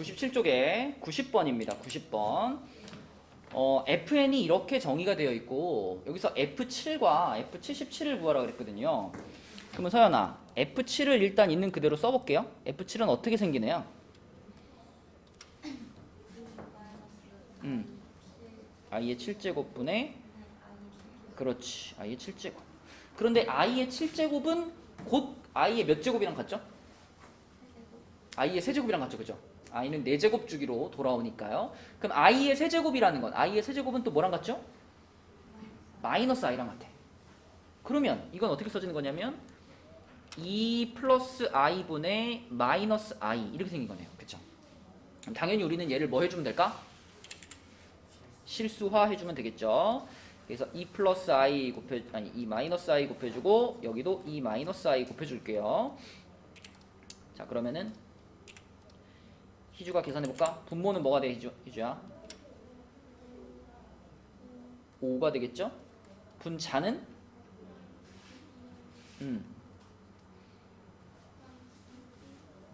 97쪽에 90번입니다. 90번. FN이 이렇게 정의가 되어 있고 여기서 F7과 F77을 구하라 그랬거든요. 그러면 서연아, F7을 일단 있는 그대로 써볼게요. F7은 어떻게 생기네요? i의 7제곱분의 그렇지, i의 7제곱. 그런데 i의 7제곱은 곧 i의 몇 제곱이랑 같죠? i의 세제곱이랑 같죠, 그죠? i는 4제곱 주기로 돌아오니까요. 그럼 i의 세제곱이라는 건 i의 세제곱은 또 뭐랑 같죠? 마이너스 i랑 같아. 그러면 이건 어떻게 써지는 거냐면 2 플러스 i분의 마이너스 i 이렇게 생긴 거네요. 그쵸? 그럼 당연히 우리는 얘를 뭐 해주면 될까? 실수화 해주면 되겠죠. 그래서 2 플러스 i 아니 2 마이너스 i 곱해주고 여기도 2 마이너스 i 곱해줄게요. 자, 그러면은 희주가 계산해볼까? 분모는 뭐가 돼, 희주야? 5가 되겠죠? 분자는?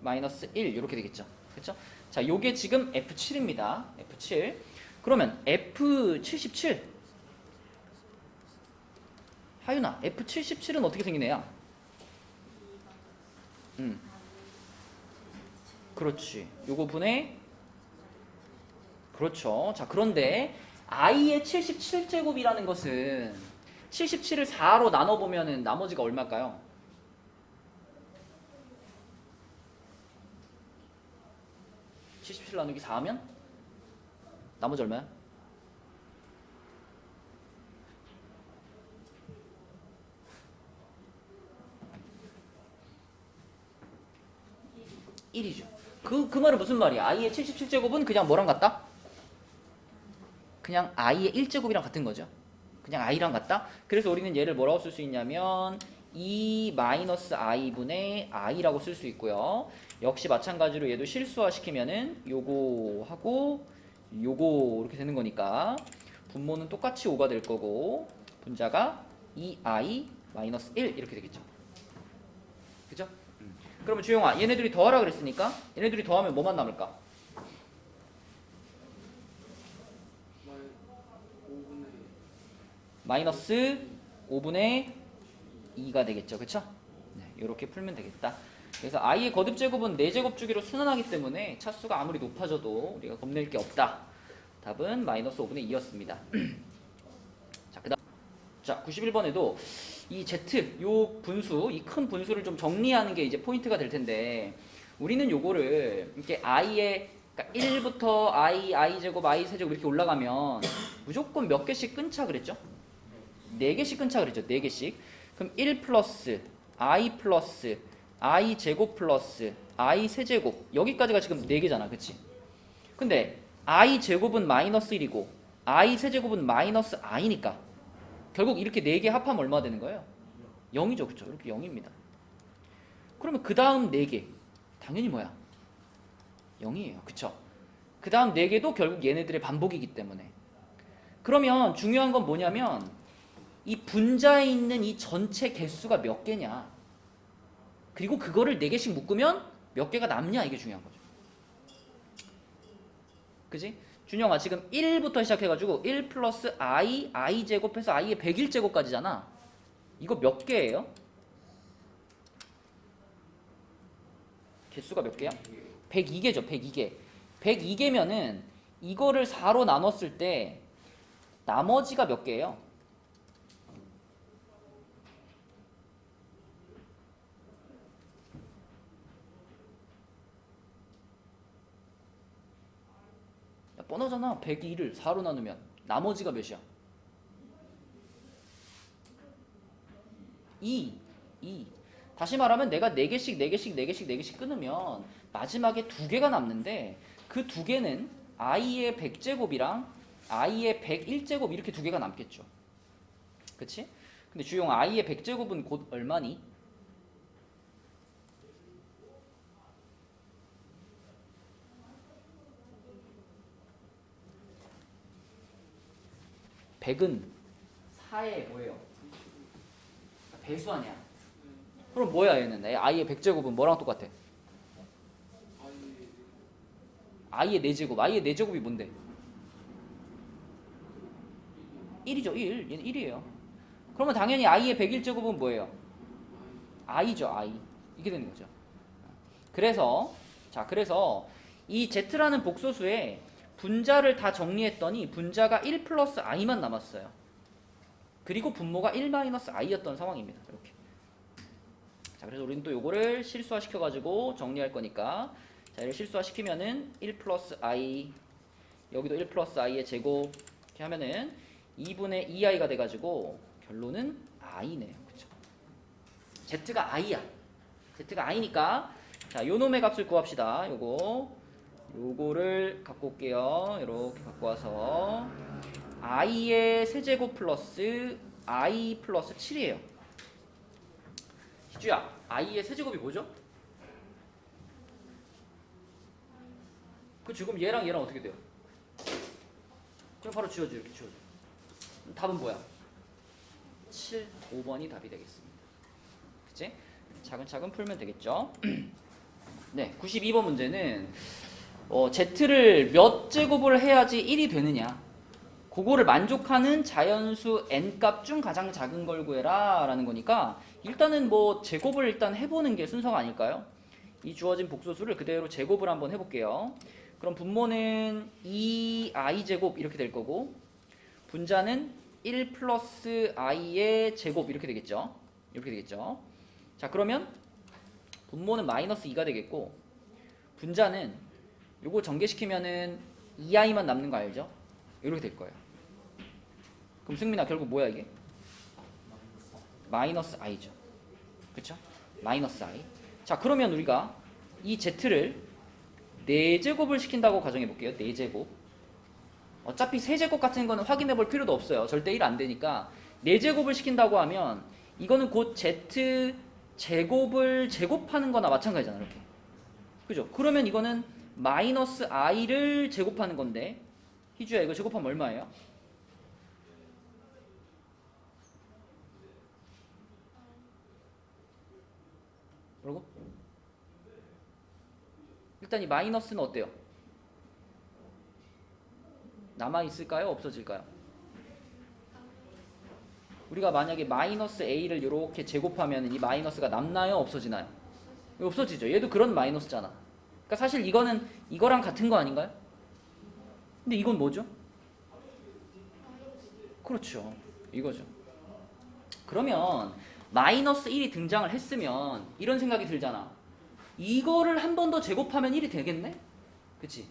마이너스 1 이렇게 되겠죠. 그렇죠? 자, 요게 지금 F7입니다. F7. 그러면 F77 하윤아, F77은 어떻게 생긴 애야? 그렇지. 요거 분의 그렇죠. 자, 그런데 i의 77제곱이라는 것은 77을 4로 나눠보면은 나머지가 얼마일까요? 77 나누기 4하면 나머지 얼마야? 1이죠. 그 말은 무슨 말이야? i의 77제곱은 그냥 뭐랑 같다? 그냥 i의 1제곱이랑 같은 거죠. 그냥 i랑 같다? 그래서 우리는 얘를 뭐라고 쓸 수 있냐면 2 마이너스 i분의 i라고 쓸 수 있고요. 역시 마찬가지로 얘도 실수화 시키면은 요거 하고 요거 이렇게 되는 거니까 분모는 똑같이 5가 될 거고 분자가 2i 마이너스 1 이렇게 되겠죠. 그죠? 그러면 주영아, 얘네들이 더하라 그랬으니까 얘네들이 더하면 뭐만 남을까? 마이너스 5분의 2가 되겠죠. 그쵸? 네, 이렇게 풀면 되겠다. 그래서 i의 거듭제곱은 4제곱 주기로 순환하기 때문에 차수가 아무리 높아져도 우리가 겁낼 게 없다. 답은 마이너스 5분의 2였습니다. 자, 그 다음. 자, 91번에도 이 z, 요 분수, 이 큰 분수를 좀 정리하는 게 이제 포인트가 될 텐데 우리는 요거를 이렇게 i의 그러니까 1부터 i 제곱, i 세제곱 이렇게 올라가면 무조건 몇 개씩 끊자 그랬죠? 4개씩 끊자 그랬죠. 4개씩. 그럼 1 플러스 i 플러스 i 제곱 플러스 i 세제곱 여기까지가 지금 4개잖아. 그치? 근데 i 제곱은 마이너스 1이고 i 세제곱은 마이너스 i니까 결국 이렇게 4개 합하면 얼마 되는 거예요? 0이죠. 그쵸? 이렇게 0입니다. 그러면 그 다음 4개 당연히 뭐야? 0이에요. 그쵸? 그 다음 4개도 결국 얘네들의 반복이기 때문에 그러면 중요한 건 뭐냐면 이 분자에 있는 이 전체 개수가 몇 개냐 그리고 그거를 4개씩 묶으면 몇 개가 남냐 이게 중요한 거죠. 그지? 준영아, 지금 1부터 시작해가지고 1 플러스 i 제곱해서 i의 101제곱까지잖아. 이거 몇 개예요? 개수가 몇 개야? 102개죠. 102개. 102개면은 이거를 4로 나눴을 때 나머지가 몇 개예요? 뻔하잖아. 102를 4로 나누면 나머지가 몇이야? 2. 다시 말하면 내가 4개씩 끊으면 마지막에 2개가 남는데 그 2개는 i의 100제곱이랑 i의 101제곱 이렇게 2개가 남겠죠. 그치? 근데 주용 i의 100제곱은 곧 얼마니? 백은 4의 뭐예요? 배수 아니야. 그럼 뭐야 얘는? i의 100제곱은 뭐랑 똑같아? i의 4제곱. i의 4제곱이 뭔데? 1이죠. 1. 얘는 1이에요. 그러면 당연히 i의 101제곱은 뭐예요? i죠. i. 이게 되는 거죠. 그래서 이 z라는 복소수에 분자를 다 정리했더니 분자가 1 플러스 i만 남았어요. 그리고 분모가 1 마이너스 i였던 상황입니다. 이렇게. 자, 그래서 우리는 또 요거를 실수화 시켜가지고 정리할 거니까, 자, 이를 실수화 시키면은 1 플러스 i, 여기도 1 플러스 i의 제곱 이렇게 하면은 2분의 2i가 돼가지고 결론은 i네요. 그쵸? z가 i야. z가 i니까, 자, 요 놈의 값을 구합시다. 요거를 갖고 올게요. 이렇게 갖고 와서 i의 세제곱 플러스 i 플러스 7이에요. 희주야, i의 세제곱이 뭐죠? 그 지금 얘랑 얘랑 어떻게 돼요? 그럼 바로 지워줘. 이렇게 지워줘. 답은 뭐야? 7, 5번이 답이 되겠습니다. 그치? 차근차근 풀면 되겠죠? 네, 92번 문제는 z를 몇 제곱을 해야지 1이 되느냐, 그거를 만족하는 자연수 n값 중 가장 작은 걸 구해라 라는 거니까, 일단은 뭐 제곱을 일단 해보는 게 순서가 아닐까요? 이 주어진 복소수를 그대로 제곱을 한번 해볼게요. 그럼 분모는 2i제곱 이렇게 될 거고, 분자는 1 플러스 i의 제곱 이렇게 되겠죠. 이렇게 되겠죠. 자, 그러면 분모는 마이너스 2가 되겠고, 분자는 요거 전개시키면은 2i만 남는 거 알죠? 이렇게 될 거예요. 그럼 승민아, 결국 뭐야 이게? 마이너스 i죠. 그쵸? 마이너스 i. 자, 그러면 우리가 이 z를 4제곱을 시킨다고 가정해 볼게요. 4제곱. 어차피 세제곱 같은 거는 확인해 볼 필요도 없어요. 절대 1 안 되니까 4제곱을 시킨다고 하면 이거는 곧 z 제곱을 제곱하는 거나 마찬가지잖아. 이렇게. 그죠? 그러면 이거는 마이너스 i를 제곱하는 건데, 희주야, 이거 제곱하면 얼마예요? 뭐라고? 일단 이 마이너스는 어때요? 남아있을까요? 없어질까요? 우리가 만약에 마이너스 a를 이렇게 제곱하면 이 마이너스가 남나요? 없어지나요? 없어지죠. 얘도 그런 마이너스잖아. 그러니까 사실 이거는 이거랑 같은 거 아닌가요? 근데 이건 뭐죠? 그렇죠. 이거죠. 그러면 마이너스 1이 등장을 했으면 이런 생각이 들잖아. 이거를 한 번 더 제곱하면 1이 되겠네? 그치?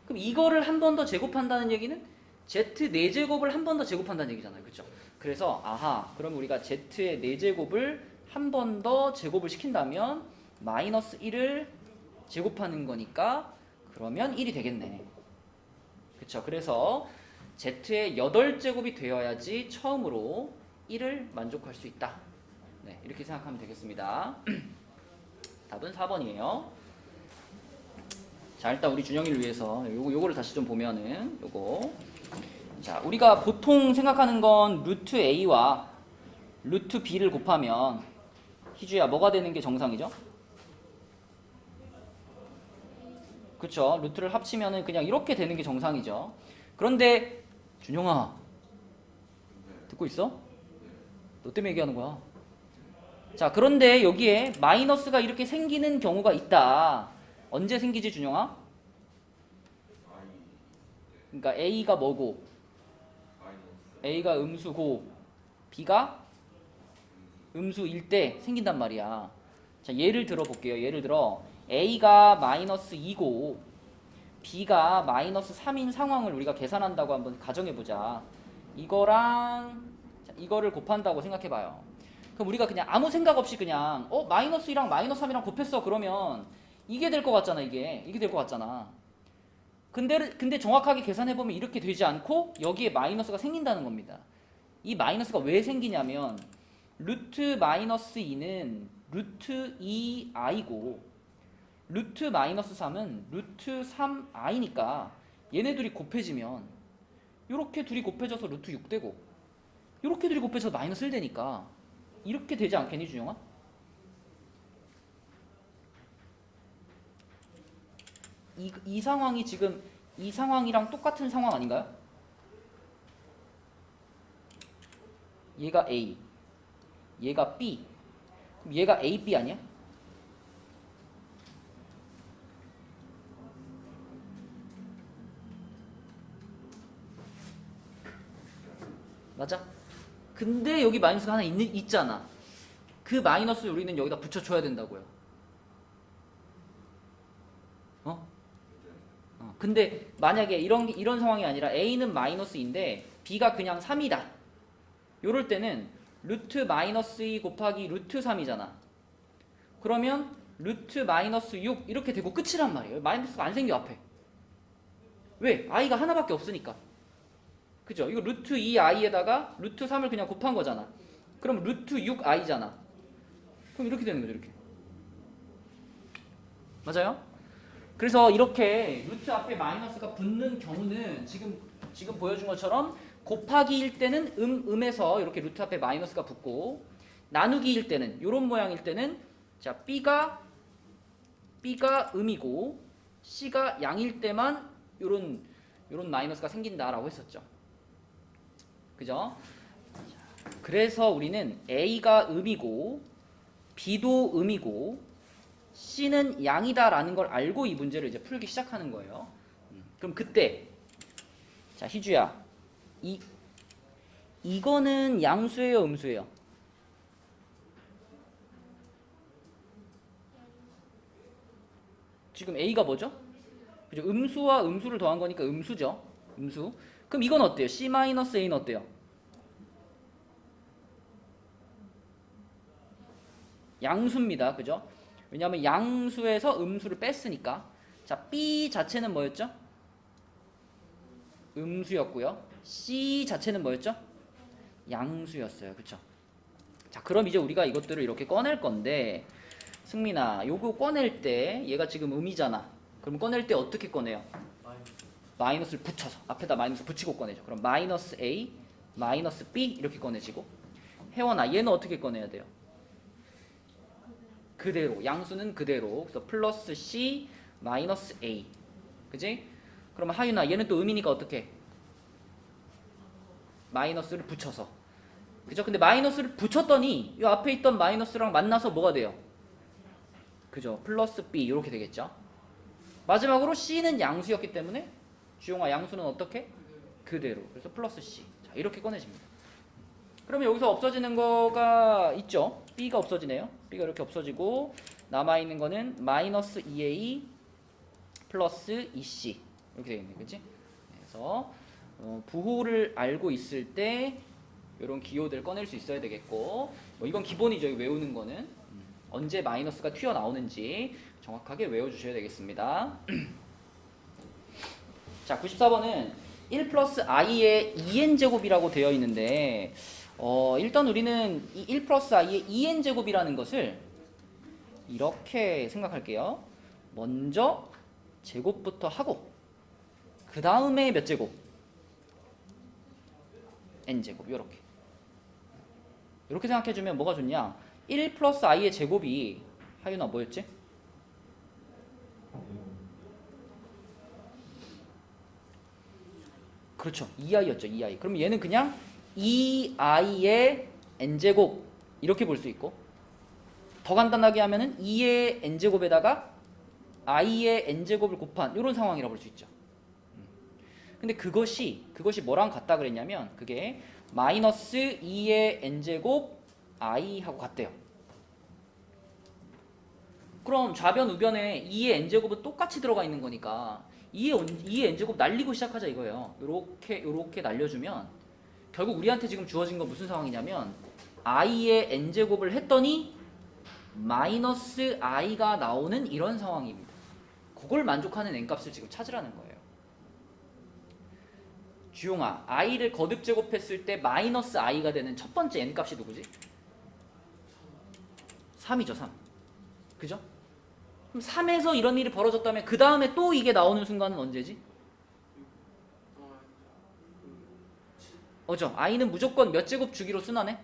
그럼 이거를 한 번 더 제곱한다는 얘기는 z 4제곱을 한 번 더 제곱한다는 얘기잖아요. 그쵸? 그래서 아하, 그럼 우리가 z의 4제곱을 한 번 더 제곱을 시킨다면 마이너스 1을 제곱하는 거니까 그러면 1이 되겠네. 그쵸? 그래서 z의 8제곱이 되어야지 처음으로 1을 만족할 수 있다. 네, 이렇게 생각하면 되겠습니다. 답은 4번이에요. 자, 일단 우리 준영이를 위해서 요거를 다시 좀 보면은 자, 우리가 보통 생각하는 건 루트 a와 루트 b를 곱하면, 희주야, 뭐가 되는 게 정상이죠? 그쵸? 루트를 합치면은 그냥 이렇게 되는 게 정상이죠. 그런데 준영아, 듣고 있어? 너 때문에 얘기하는 거야. 자, 그런데 여기에 마이너스가 이렇게 생기는 경우가 있다. 언제 생기지, 준영아? 그러니까 a가 뭐고, a가 음수고 b가 음수일 때 생긴단 말이야. 자, 예를 들어 볼게요. 예를 들어 a가 마이너스 2고 b가 마이너스 3인 상황을 우리가 계산한다고 한번 가정해보자. 이거를 곱한다고 생각해봐요. 그럼 우리가 그냥 아무 생각 없이 그냥 마이너스 2랑 마이너스 3이랑 곱했어. 그러면 이게 될 것 같잖아. 이게 될 것 같잖아. 근데 정확하게 계산해보면 이렇게 되지 않고 여기에 마이너스가 생긴다는 겁니다. 이 마이너스가 왜 생기냐면 루트 마이너스 2는 루트 2i고 루트 마이너스 3은 루트 3i니까 얘네 둘이 곱해지면 이렇게 둘이 곱해져서 루트 6 되고 이렇게 둘이 곱해져서 마이너스 1 되니까 이렇게 되지 않겠니, 준영아? 이 상황이 지금 이 상황이랑 똑같은 상황 아닌가요? 얘가 A, 얘가 B, 그럼 얘가 A, B 아니야? 맞아? 근데 여기 마이너스가 하나 있잖아. 그 마이너스를 우리는 여기다 붙여줘야 된다고요. 근데 만약에 이런 상황이 아니라 A는 마이너스인데 B가 그냥 3이다. 요럴 때는 루트 마이너스 2 곱하기 루트 3이잖아. 그러면 루트 마이너스 6 이렇게 되고 끝이란 말이에요. 마이너스가 안 생겨 앞에. 왜? i가 하나밖에 없으니까. 그죠? 이거 루트 2i에다가 루트 3을 그냥 곱한 거잖아. 그럼 루트 6i잖아. 그럼 이렇게 되는 거죠, 이렇게. 맞아요? 그래서 이렇게 루트 앞에 마이너스가 붙는 경우는 지금 보여준 것처럼 곱하기일 때는 음에서 이렇게 루트 앞에 마이너스가 붙고 나누기일 때는 이런 모양일 때는 자 B가 음이고 C가 양일 때만 요런 마이너스가 생긴다라고 했었죠. 그죠? 그래서 우리는 A가 음이고 B도 음이고 C는 양이다라는 걸 알고 이 문제를 이제 풀기 시작하는 거예요. 그럼 그때 자 희주야 이거는 양수예요, 음수예요? 지금 A가 뭐죠? 그죠? 음수와 음수를 더한 거니까 음수죠. 음수. 그럼 이건 어때요? C-A는 어때요? 양수입니다. 그죠? 왜냐하면 양수에서 음수를 뺐으니까. 자, B 자체는 뭐였죠? 음수였고요. C 자체는 뭐였죠? 양수였어요. 그쵸? 자, 그럼 이제 우리가 이것들을 이렇게 꺼낼 건데 승민아, 요거 꺼낼 때 얘가 지금 음이잖아. 그럼 꺼낼 때 어떻게 꺼내요? 마이너스를 붙여서 앞에다 마이너스 붙이고 꺼내죠. 그럼 마이너스 A, 마이너스 B 이렇게 꺼내지고 혜원아, 얘는 어떻게 꺼내야 돼요? 그대로, 양수는 그대로. 그래서 플러스 C, 마이너스 A. 그지? 그러면 하윤아, 얘는 또 음이니까 어떻게? 마이너스를 붙여서. 그죠? 근데 마이너스를 붙였더니 이 앞에 있던 마이너스랑 만나서 뭐가 돼요? 그죠? 플러스 B 이렇게 되겠죠? 마지막으로 C는 양수였기 때문에 주용아, 양수는 어떻게? 그대로. 그래서 플러스 C. 자, 이렇게 꺼내집니다. 그러면 여기서 없어지는 거가 있죠? B가 없어지네요. B가 이렇게 없어지고 남아있는 거는 마이너스 2A 플러스 2C 이렇게 되겠네요. 그치? 그래서 부호를 알고 있을 때 이런 기호들 꺼낼 수 있어야 되겠고, 뭐 이건 기본이죠. 외우는 거는 언제 마이너스가 튀어나오는지 정확하게 외워주셔야 되겠습니다. 자, 94번은 1 플러스 i의 2n제곱이라고 되어 있는데 일단 우리는 이 1 플러스 i의 2n제곱이라는 것을 이렇게 생각할게요. 먼저 제곱부터 하고 그 다음에 몇 제곱? n제곱. 이렇게 생각해주면 뭐가 좋냐? 1 플러스 i의 제곱이 하윤아 뭐였지? 그렇죠. 2i였죠. 2i. 그럼 얘는 그냥 2i의 n제곱 이렇게 볼 수 있고, 더 간단하게 하면은 2의 n제곱에다가 i의 n제곱을 곱한 이런 상황이라고 볼 수 있죠. 근데 그것이 뭐랑 같다 그랬냐면 그게 마이너스 2의 n제곱 i하고 같대요. 그럼 좌변 우변에 2의 n제곱은 똑같이 들어가 있는 거니까 2의 n제곱 날리고 시작하자 이거예요. 요렇게 날려주면 결국 우리한테 지금 주어진 건 무슨 상황이냐면 i의 n제곱을 했더니 마이너스 i가 나오는 이런 상황입니다. 그걸 만족하는 n값을 지금 찾으라는 거예요. 주용아, i를 거듭 제곱했을 때 마이너스 i가 되는 첫 번째 n값이 누구지? 3이죠. 3. 그죠? 그럼 3에서 이런 일이 벌어졌다면 그 다음에 또 이게 나오는 순간은 언제지? i는 무조건 몇 제곱 주기로 순환해?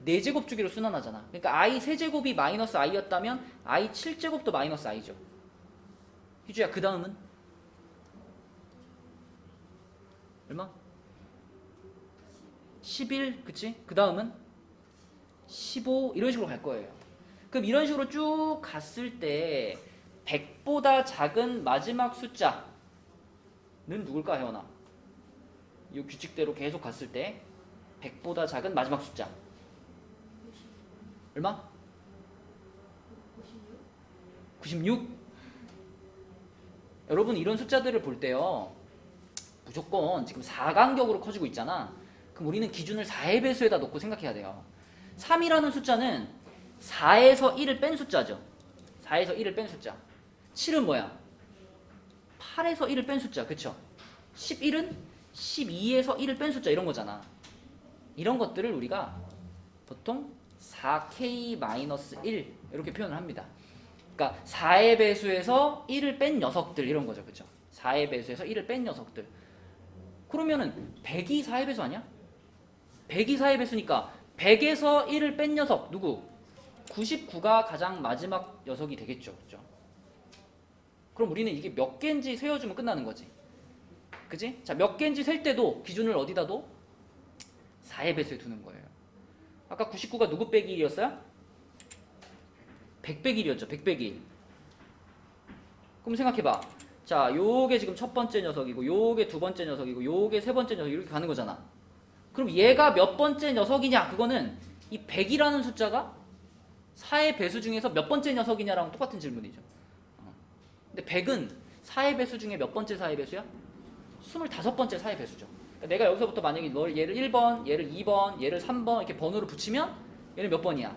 4제곱 주기로 순환하잖아. 그러니까 i 세제곱이 마이너스 i였다면 i 7제곱도 마이너스 i죠. 희주야, 그 다음은? 얼마? 11, 그치? 그 다음은? 15, 이런 식으로 갈 거예요. 그럼 이런 식으로 쭉 갔을 때 100보다 작은 마지막 숫자는 누굴까, 혜원아? 이 규칙대로 계속 갔을 때 100보다 작은 마지막 숫자 얼마? 96? 여러분 이런 숫자들을 볼 때요 무조건 지금 4간격으로 커지고 있잖아. 그럼 우리는 기준을 4의 배수에다 놓고 생각해야 돼요. 3이라는 숫자는 4에서 1을 뺀 숫자죠. 4에서 1을 뺀 숫자. 7은 뭐야? 8에서 1을 뺀 숫자. 그쵸? 11은 12에서 1을 뺀 숫자 이런 거잖아. 이런 것들을 우리가 보통 4K-1 이렇게 표현을 합니다. 그러니까 4의 배수에서 1을 뺀 녀석들 이런 거죠. 그쵸? 4의 배수에서 1을 뺀 녀석들. 그러면은 100이 4의 배수 아니야? 100이 4의 배수니까 100에서 1을 뺀 녀석 누구? 99가 가장 마지막 녀석이 되겠죠. 그죠? 그럼 우리는 이게 몇 개인지 세어주면 끝나는 거지. 그지? 자, 몇 개인지 셀 때도 기준을 어디다 둬? 4의 배수에 두는 거예요. 아까 99가 누구 빼기 1이었어요? 100 빼기 1이었죠. 100 빼기 1. 그럼 생각해봐. 자, 요게 지금 첫 번째 녀석이고 요게 두 번째 녀석이고 요게 세 번째 녀석 이렇게 가는 거잖아. 그럼 얘가 몇 번째 녀석이냐? 그거는 이 100이라는 숫자가 4의 배수 중에서 몇 번째 녀석이냐랑 똑같은 질문이죠. 근데 100은 4의 배수 중에 몇 번째 4의 배수야? 25번째 4의 배수죠. 그러니까 내가 여기서부터 만약에 얘를 1번, 얘를 2번, 얘를 3번 이렇게 번호를 붙이면 얘는 몇 번이야?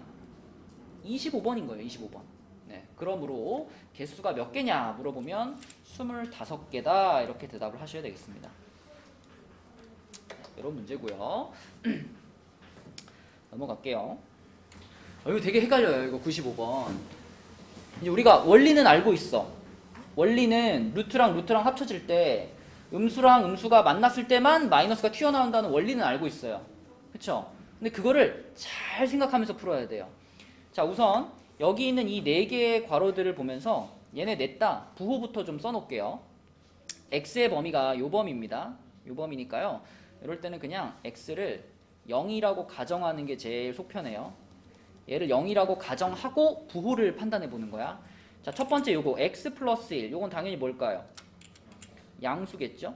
25번인 거예요. 25번. 네, 그러므로 개수가 몇 개냐 물어보면 25개다 이렇게 대답을 하셔야 되겠습니다. 이런 문제고요. 넘어갈게요. 이거 되게 헷갈려요. 이거 95번. 이제 우리가 원리는 알고 있어. 원리는 루트랑 합쳐질 때 음수랑 음수가 만났을 때만 마이너스가 튀어나온다는 원리는 알고 있어요. 그쵸? 근데 그거를 잘 생각하면서 풀어야 돼요. 자, 우선 여기 있는 이 4개의 괄호들을 보면서 얘네 냈다 부호부터 좀 써놓을게요. x의 범위가 요 범위입니다. 요 범위니까요. 이럴 때는 그냥 x를 0이라고 가정하는 게 제일 속편해요. 얘를 0이라고 가정하고 부호를 판단해 보는 거야. 자, 첫 번째 요거 x 플러스 1 요건 당연히 뭘까요? 양수겠죠.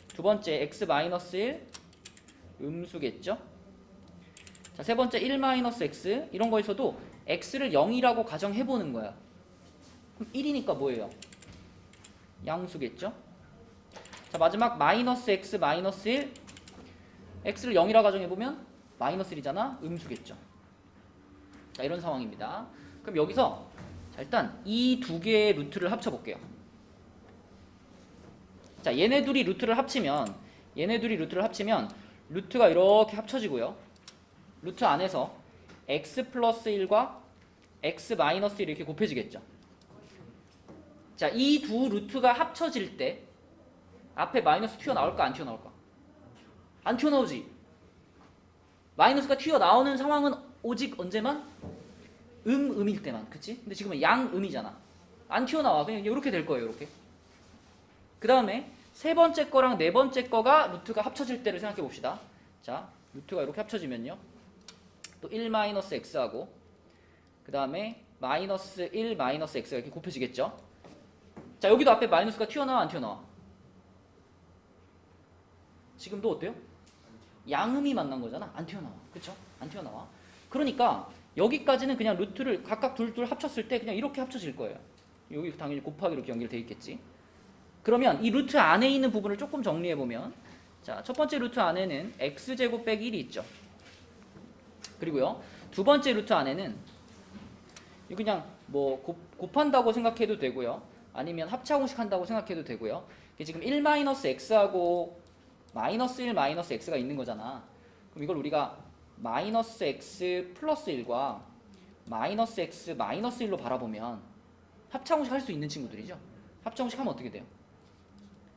두 번째 x 마이너스 1 음수겠죠. 자, 세 번째 1 마이너스 x 이런 거에서도 x를 0이라고 가정해 보는 거야. 그럼 1이니까 뭐예요? 양수겠죠. 자, 마지막 마이너스 x 마이너스 1 x를 0이라고 가정해 보면 마이너스 1이잖아. 음수겠죠. 자, 이런 상황입니다. 그럼 여기서 자, 일단 이 두 개의 루트를 합쳐 볼게요. 자, 얘네 둘이 루트를 합치면 루트가 이렇게 합쳐지고요. 루트 안에서 x 플러스 1과 x 마이너스 1 이렇게 곱해지겠죠. 자, 이 두 루트가 합쳐질 때 앞에 마이너스 튀어나올까 안 튀어나올까? 안 튀어나오지. 마이너스가 튀어나오는 상황은 오직 언제만? 음일 때만. 그치? 근데 지금은 양음이잖아. 안 튀어나와. 그냥 이렇게 될 거예요. 이렇게. 그 다음에 세 번째 거랑 네 번째 거가 루트가 합쳐질 때를 생각해 봅시다. 자, 루트가 이렇게 합쳐지면요. 또 1-x하고 그 다음에 마이너스 1 마이너스 x가 이렇게 곱해지겠죠. 자, 여기도 앞에 마이너스가 튀어나와 안 튀어나와? 지금도 어때요? 양음이 만난 거잖아. 안 튀어나와. 그쵸? 안 튀어나와. 그러니까 여기까지는 그냥 루트를 각각 둘 합쳤을 때 그냥 이렇게 합쳐질 거예요. 여기 당연히 곱하기 이렇게 연결되어 있겠지. 그러면 이 루트 안에 있는 부분을 조금 정리해보면 자, 첫 번째 루트 안에는 x제곱 빼기 1이 있죠. 그리고요, 두 번째 루트 안에는 이거 그냥 뭐 곱한다고 생각해도 되고요. 아니면 합차공식 한다고 생각해도 되고요. 이게 지금 1-x하고 마이너스 1 마이너스 x가 있는 거잖아. 그럼 이걸 우리가 마이너스 x 플러스 1과 마이너스 x 마이너스 1로 바라보면 합차공식 할 수 있는 친구들이죠. 합차공식 하면 어떻게 돼요?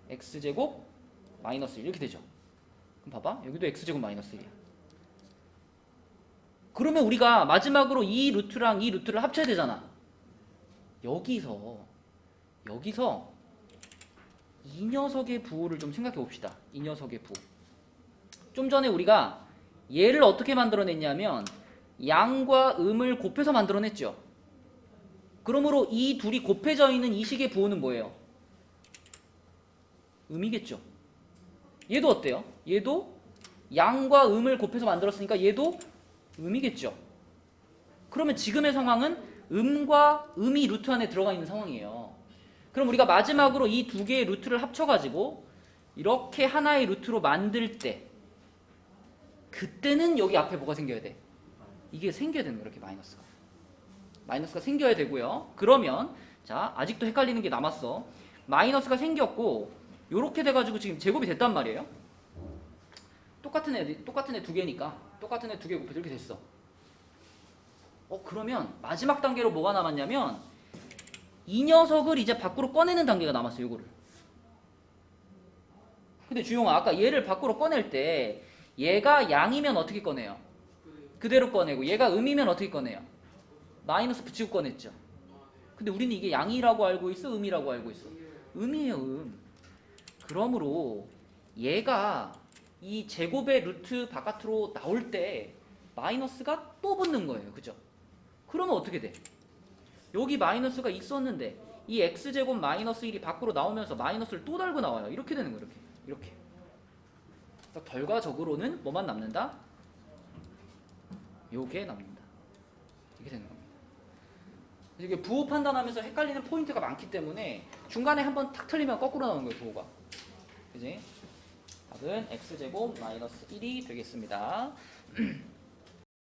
x제곱 마이너스 1 이렇게 되죠. 그럼 봐봐. 여기도 x제곱 마이너스 1이야. 그러면 우리가 마지막으로 이 루트랑 이 루트를 합쳐야 되잖아. 여기서 여기서 이 녀석의 부호를 좀 생각해 봅시다. 이 녀석의 부호. 좀 전에 우리가 얘를 어떻게 만들어냈냐면 양과 음을 곱해서 만들어냈죠. 그러므로 이 둘이 곱해져 있는 이 식의 부호는 뭐예요? 음이겠죠. 얘도 어때요? 얘도 양과 음을 곱해서 만들었으니까 얘도 음이겠죠. 그러면 지금의 상황은 음과 음이 루트 안에 들어가 있는 상황이에요. 그럼 우리가 마지막으로 이 두 개의 루트를 합쳐가지고 이렇게 하나의 루트로 만들 때 그때는 여기 앞에 뭐가 생겨야 돼? 이게 생겨야 되는 거예요. 이렇게 마이너스가 생겨야 되고요. 그러면 자 아직도 헷갈리는 게 남았어. 마이너스가 생겼고 요렇게 돼가지고 지금 제곱이 됐단 말이에요. 똑같은 애 두 개니까 똑같은 애 두 개 곱해서 이렇게 됐어. 그러면 마지막 단계로 뭐가 남았냐면 이 녀석을 이제 밖으로 꺼내는 단계가 남았어요. 요거를. 근데 주용아 아까 얘를 밖으로 꺼낼 때 얘가 양이면 어떻게 꺼내요? 그대로 꺼내고 얘가 음이면 어떻게 꺼내요? 마이너스 붙이고 꺼냈죠. 근데 우리는 이게 양이라고 알고 있어? 음이라고 알고 있어? 음이에요. 음. 그러므로 얘가 이 제곱의 루트 바깥으로 나올 때 마이너스가 또 붙는 거예요. 그죠? 그러면 어떻게 돼? 여기 마이너스가 있었는데 이 x제곱 마이너스 1이 밖으로 나오면서 마이너스를 또 달고 나와요. 이렇게 되는 거예요. 이렇게. 그래서 결과적으로는 뭐만 남는다? 요게 남는다. 이게 되는 겁니다. 이게 부호 판단하면서 헷갈리는 포인트가 많기 때문에 중간에 한번 탁 틀리면 거꾸로 나오는 거예요. 부호가. 그지? 답은 x제곱 마이너스 1이 되겠습니다.